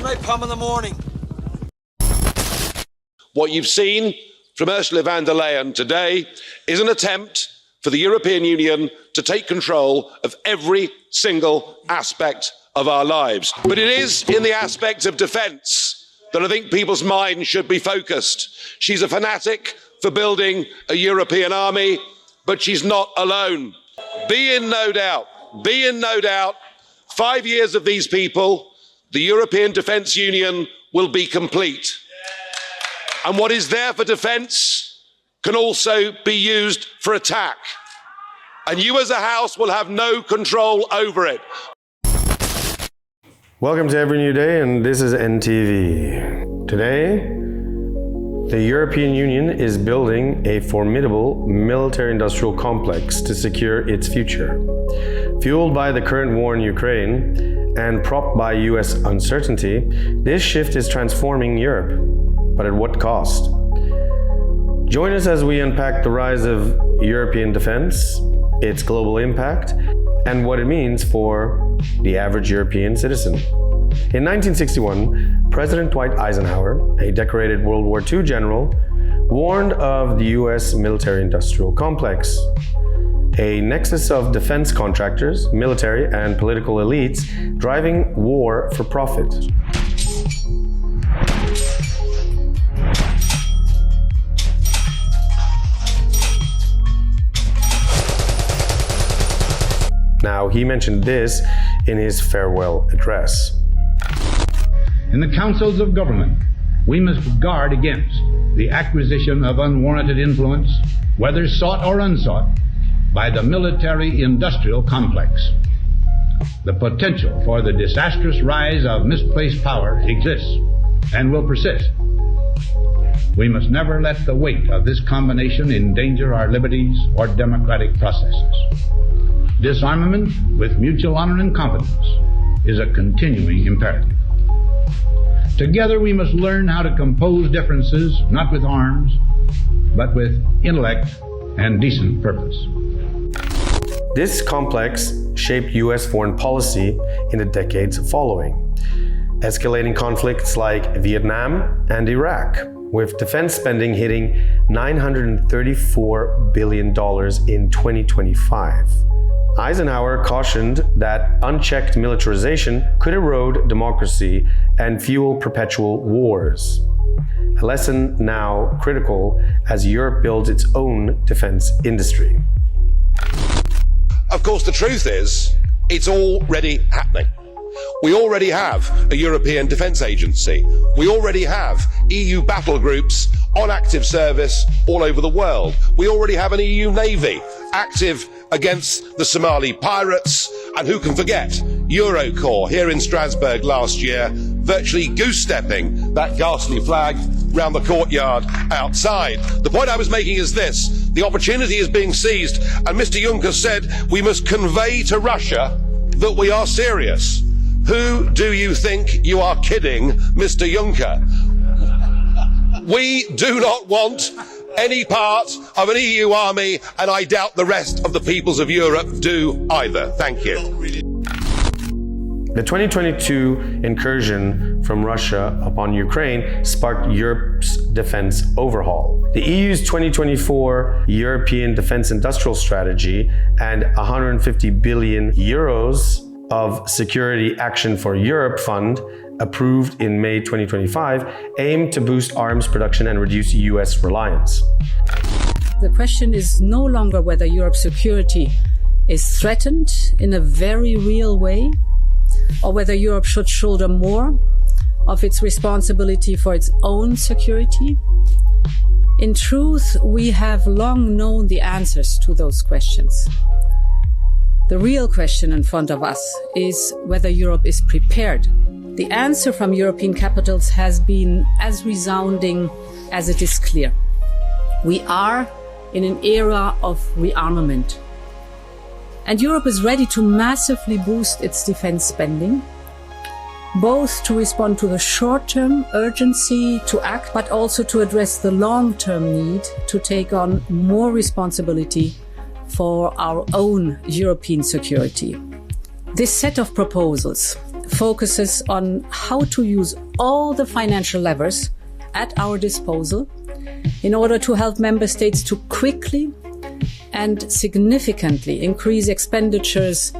may come in the morning. What you've seen from Ursula von der Leyen today is an attempt for the European Union to take control of every single aspect of our lives. But it is in the aspect of defence that I think people's minds should be focused. She's a fanatic for building a European army, but she's not alone. Be in no doubt, 5 years of these people, the European Defence Union will be complete. And what is there for defence can also be used for attack. And you as a House will have no control over it. Welcome to Every New Day, and this is ENDtv. Today, the European Union is building a formidable military-industrial complex to secure its future. Fueled by the current war in Ukraine and propped by US uncertainty, this shift is transforming Europe. But at what cost? Join us as we unpack the rise of European defense, its global impact, and what it means for the average European citizen. In 1961, President Dwight Eisenhower, a decorated World War II general, warned of the US military-industrial complex, a nexus of defense contractors, military and political elites driving war for profit. Now, he mentioned this in his farewell address. In the councils of government, we must guard against the acquisition of unwarranted influence, whether sought or unsought, by the military-industrial complex. The potential for the disastrous rise of misplaced power exists and will persist. We must never let the weight of this combination endanger our liberties or democratic processes. Disarmament with mutual honor and confidence is a continuing imperative. Together we must learn how to compose differences, not with arms, but with intellect and decent purpose. This complex shaped US foreign policy in the decades following, escalating conflicts like Vietnam and Iraq, with defense spending hitting $934 billion in 2025. Eisenhower cautioned that unchecked militarization could erode democracy and fuel perpetual wars. A lesson now critical as Europe builds its own defense industry. Of course, the truth is, it's already happening. We already have a European Defence Agency. We already have EU battle groups on active service all over the world. We already have an EU Navy active against the Somali pirates, and who can forget Eurocorps here in Strasbourg last year, virtually goose-stepping that ghastly flag round the courtyard outside. The point I was making is this: the opportunity is being seized, and Mr. Juncker said we must convey to Russia that we are serious. Who do you think you are kidding, Mr. Juncker? We do not want any part of an EU army, and I doubt the rest of the peoples of Europe do either. Thank you. The 2022 incursion from Russia upon Ukraine sparked Europe's defense overhaul. The EU's 2024 European Defense Industrial Strategy and 150 billion euros of Security Action for Europe Fund, approved in May 2025, aim to boost arms production and reduce US reliance. The question is no longer whether Europe's security is threatened in a very real way, or whether Europe should shoulder more of its responsibility for its own security. In truth, we have long known the answers to those questions. The real question in front of us is whether Europe is prepared. The answer from European capitals has been as resounding as it is clear. We are in an era of rearmament. And Europe is ready to massively boost its defense spending, both to respond to the short-term urgency to act, but also to address the long-term need to take on more responsibility for our own European security. This set of proposals focuses on how to use all the financial levers at our disposal in order to help member states to quickly and significantly increase expenditures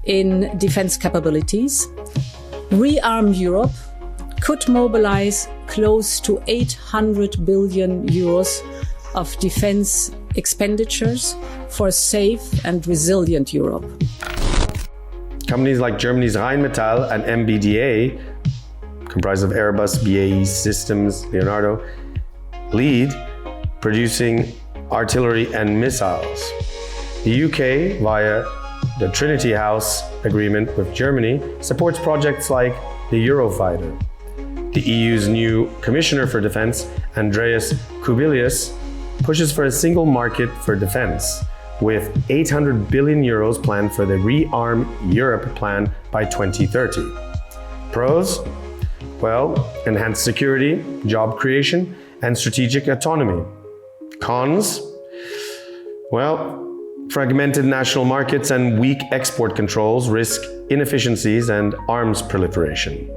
in defense capabilities. Rearm Europe could mobilize close to 800 billion euros of defense expenditures for a safe and resilient Europe. Companies like Germany's Rheinmetall and MBDA, comprised of Airbus, BAE Systems, Leonardo, lead producing artillery and missiles. The UK, via the Trinity House agreement with Germany, supports projects like the Eurofighter. The EU's new Commissioner for Defence, Andreas Kubilius, pushes for a single market for defence, with 800 billion euros planned for the Rearm Europe plan by 2030. Pros? Well, enhanced security, job creation, and strategic autonomy. Cons? Well, fragmented national markets and weak export controls risk inefficiencies and arms proliferation.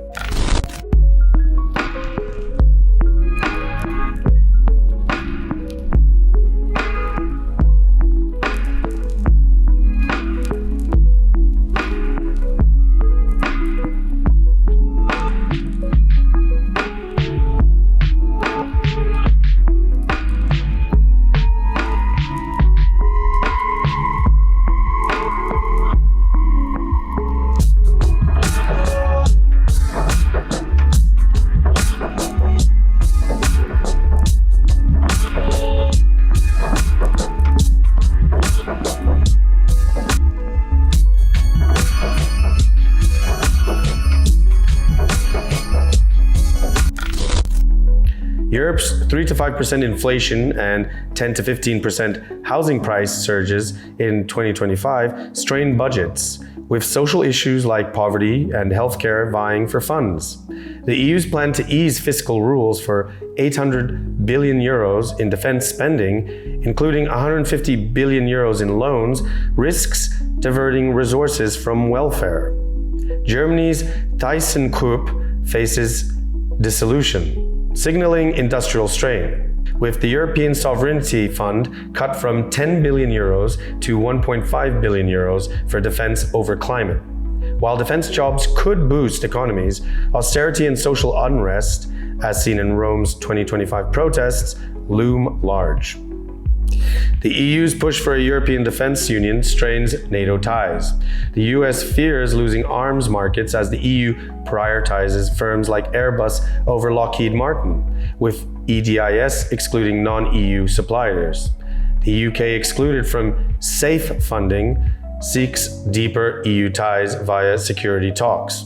Europe's 3 to 5% inflation and 10 to 15% housing price surges in 2025 strained budgets, with social issues like poverty and healthcare vying for funds. The EU's plan to ease fiscal rules for 800 billion euros in defense spending, including 150 billion euros in loans, risks diverting resources from welfare. Germany's ThyssenKrupp faces dissolution, signaling industrial strain, with the European Sovereignty Fund cut from 10 billion euros to 1.5 billion euros for defense over climate. While defense jobs could boost economies, austerity and social unrest, as seen in Rome's 2025 protests, loom large. The EU's push for a European defense union strains NATO ties. The US fears losing arms markets as the EU prioritizes firms like Airbus over Lockheed Martin, with EDIS excluding non-EU suppliers. The UK, excluded from SAFE funding, seeks deeper EU ties via security talks.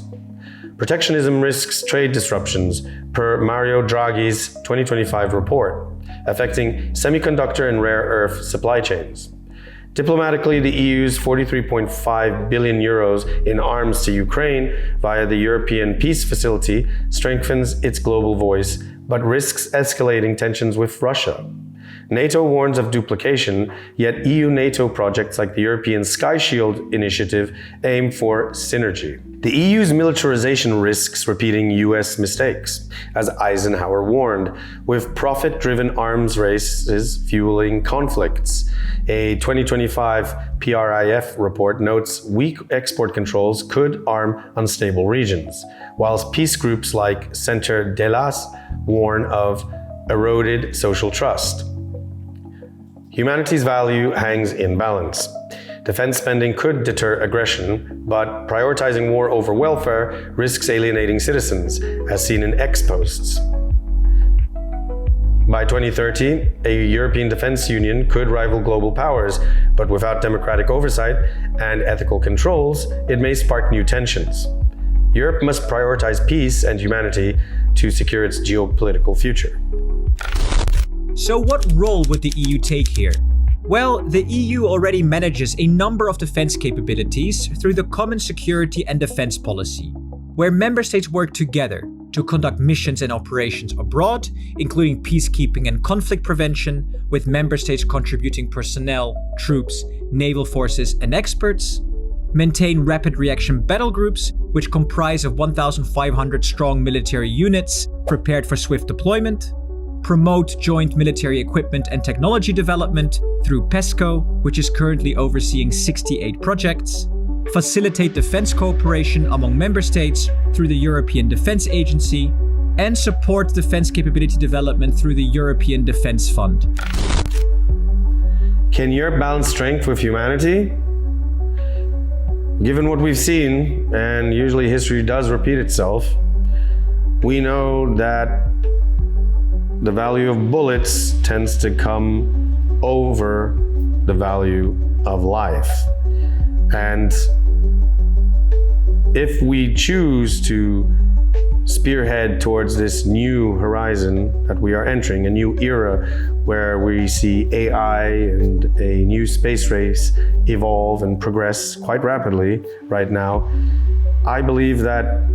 Protectionism risks trade disruptions, per Mario Draghi's 2025 report, affecting semiconductor and rare earth supply chains. Diplomatically, the EU's 43.5 billion euros in arms to Ukraine via the European Peace Facility strengthens its global voice, but risks escalating tensions with Russia. NATO warns of duplication, yet EU-NATO projects like the European Sky Shield initiative aim for synergy. The EU's militarization risks repeating US mistakes, as Eisenhower warned, with profit-driven arms races fueling conflicts. A 2025 PRIF report notes weak export controls could arm unstable regions, whilst peace groups like Centre Delas warn of eroded social trust. Humanity's value hangs in balance. Defense spending could deter aggression, but prioritizing war over welfare risks alienating citizens, as seen in ex-posts. By 2030, a European defense union could rival global powers, but without democratic oversight and ethical controls, it may spark new tensions. Europe must prioritize peace and humanity to secure its geopolitical future. So what role would the EU take here? Well, the EU already manages a number of defense capabilities through the Common Security and Defense Policy, where member states work together to conduct missions and operations abroad, including peacekeeping and conflict prevention, with member states contributing personnel, troops, naval forces, and experts. maintain rapid reaction battle groups, which comprise of 1,500 strong military units prepared for swift deployment, promote joint military equipment and technology development through PESCO, which is currently overseeing 68 projects, facilitate defense cooperation among member states through the European Defense Agency, and support defense capability development through the European Defense Fund. Can Europe balance strength with humanity? Given what we've seen, and usually history does repeat itself, we know that the value of bullets tends to come over the value of life. And if we choose to spearhead towards this new horizon that we are entering, a new era where we see AI and a new space race evolve and progress quite rapidly right now, I believe that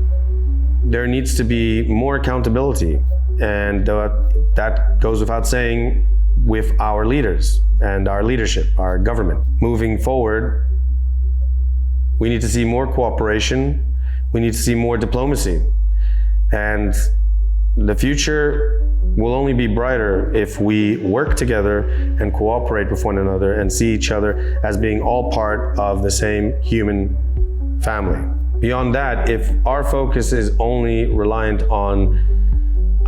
there needs to be more accountability. And that goes without saying with our leaders and our leadership, our government. Moving forward, we need to see more cooperation. We need to see more diplomacy. And the future will only be brighter if we work together and cooperate with one another and see each other as being all part of the same human family. Beyond that, if our focus is only reliant on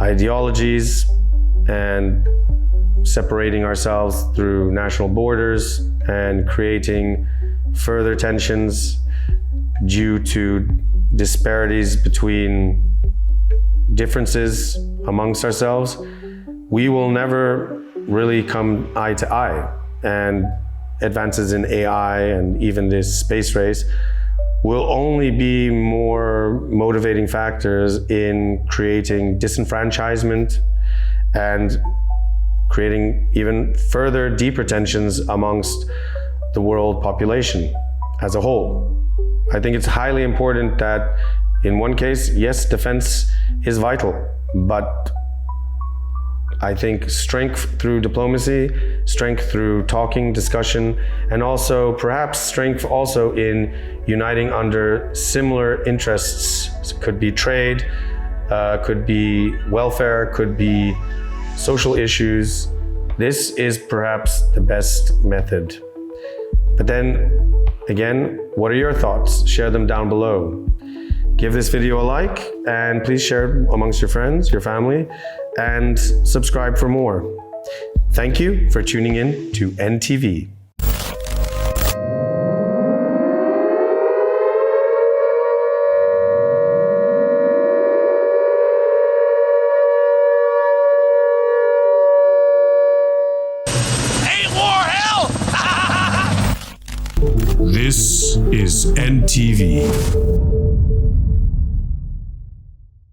ideologies and separating ourselves through national borders and creating further tensions due to disparities between differences amongst ourselves, we will never really come eye to eye. And advances in AI and even this space race will only be more motivating factors in creating disenfranchisement and creating even further deeper tensions amongst the world population as a whole. I think it's highly important that in one case, yes, defense is vital, but I think strength through diplomacy, strength through talking, discussion, and also perhaps strength also in uniting under similar interests. So it could be trade, could be welfare, could be social issues. This is perhaps the best method. But then again, what are your thoughts? Share them down below. Give this video a like and please share it amongst your friends, your family, and subscribe for more. Thank you for tuning in to ENDtv. Ain't war hell? This is ENDtv.